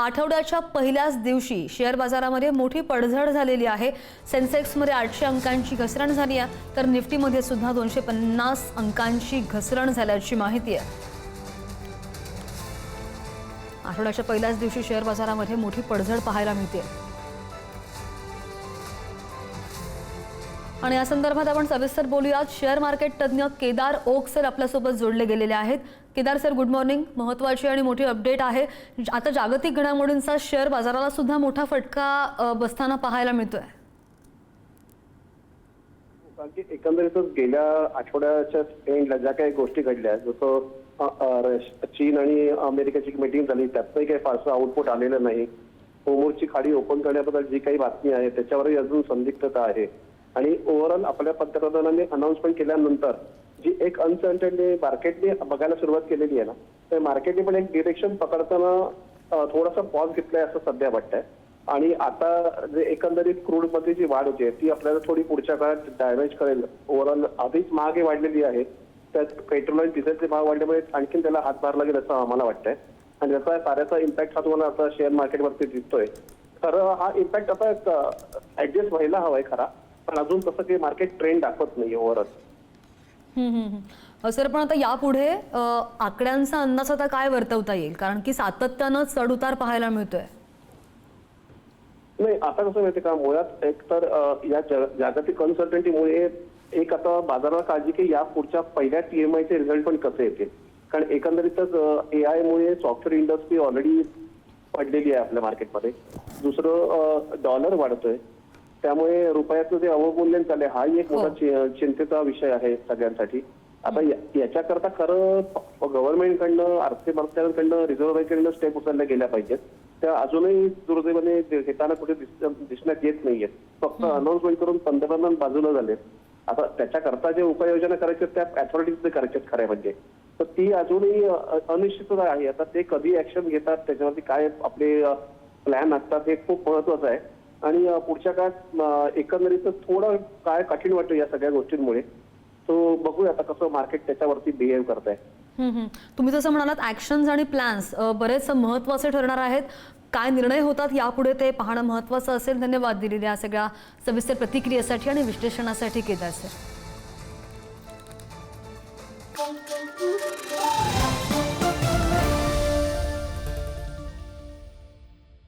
आठवड्याच्या पहिल्याच दिवशी शेअर बाजारामध्ये मोठी पडझड झालेली आहे। सेन्सेक्समध्ये 800 अंकांची घसरण झाली आहे, तर निफ्टीमध्ये सुद्धा 250 अंकांची घसरण झाल्याची माहिती आहे। आठवड्याच्या पहिल्याच दिवशी शेअर बाजारामध्ये मोठी पडझड पाहायला मिळते आणि या संदर्भात आपण सविस्तर बोलूयात। शेअर मार्केट तज्ञ केदार ओक सर आपल्यासोबत जोडले गेलेले आहेत। Kedar sir, good morning. महत्त्वाची आणि मोठी अपडेट आहे। आता जागतिक घडामोडींचा शेअर बाजाराला सुद्धा मोठा फटका बसताना पाहायला मिळतोय। एकंदरीतच गेल्या आठवड्याच्या एंडला ज्या काही गोष्टी घडल्या, जसं चीन आणि अमेरिकेची मीटिंग झाली, त्यातही काही फारसं आउटपुट आलेलं नाही। होमोरची खाडी ओपन करण्याबद्दल जी काही बातमी आहे त्याच्यावरही अजून संदिग्धता आहे आणि ओव्हरऑल आपल्या पंतप्रधानांनी अनाउन्समेंट केल्यानंतर जी एक अनसर्टनटी मार्केटने बघायला सुरुवात केलेली आहे ना, तर मार्केटने पण एक डिरेक्शन पकडताना थोडासा पॉज घेतलाय असं सध्या वाटतंय। आणि आता जे एकंदरीत क्रूड मध्ये जी वाढ होती ती आपल्याला थोडी पुढच्या काळात डॅमेज करेल। ओव्हरऑल आधीच महागाई वाढलेली आहे, त्यात पेट्रोल आणि डिझेलचे भाव वाढल्यामुळे आणखीन त्याला हातभार लागेल असं आम्हाला वाटतंय आणि त्याचा साऱ्याचा इम्पॅक्ट हा तुम्हाला आता शेअर मार्केटवरती दिसतोय। खरं हा इम्पॅक्ट आता ऍडजस्ट व्हायला हवाय खरा, पण अजून तसं काही मार्केट ट्रेंड दाखवत नाही ओव्हरऑल। सर, पण आता यापुढे आकड्यांचा अंदाज आता काय वर्तवता येईल, कारण की सातत्यानं चढ-उतार पाहायला मिळतोय। नाही, आता कसं माहिती का, मुळात एक तर या जागतिक अनसर्टनटीमुळे एक आता बाजाराला काळजी की या पुढच्या पहिल्या TMIचे रिझल्ट पण कसे येतील, कारण एकंदरीतच AI मुळे सॉफ्टवेअर इंडस्ट्री ऑलरेडी पडलेली आहे आपल्या मार्केटमध्ये। दुसरं डॉलर वाढतोय, त्यामुळे रुपयाचं जे अवमूल्यन चाललंय हाही एक मोठा चिंतेचा विषय आहे सगळ्यांसाठी। आता याच्याकरता खरं गव्हर्नमेंटकडनं, आर्थिक मंत्र्यांकडनं, रिझर्व्ह बँकेकडनं स्टेप उचलल्या गेल्या पाहिजेत। त्या अजूनही दुर्दैवाने घेताना कुठे दिसण्यात येत नाहीयेत, फक्त अनाउन्समेंट करून पंतप्रधान बाजूला झाले। आता त्याच्याकरता जे उपाययोजना करायच्या त्या अथॉरिटीजने करायच्यात खऱ्या म्हणजे, तर ती अजूनही अनिश्चितता आहे। आता ते कधी ऍक्शन घेतात, त्याच्यावरती काय आपले प्लॅन असतात हे खूप महत्वाचं आहे आणि पुढच्या काळात एकंदरीत थोडं काय कठीण वाटतं या सगळ्या गोष्टींमुळे। तो बघूया आता कसं मार्केट त्याच्यावरती बिहेव करत आहे। तुम्ही जसं म्हणालात ऍक्शन्स आणि प्लॅन्स बरेच महत्त्वाचे ठरणार आहेत। काय निर्णय होतात यापुढे ते पाहणं महत्त्वाचं असेल। धन्यवाद दिलेल्या सगळ्या सविस्तर प्रतिक्रियेसाठी आणि विश्लेषणासाठी केदार सर।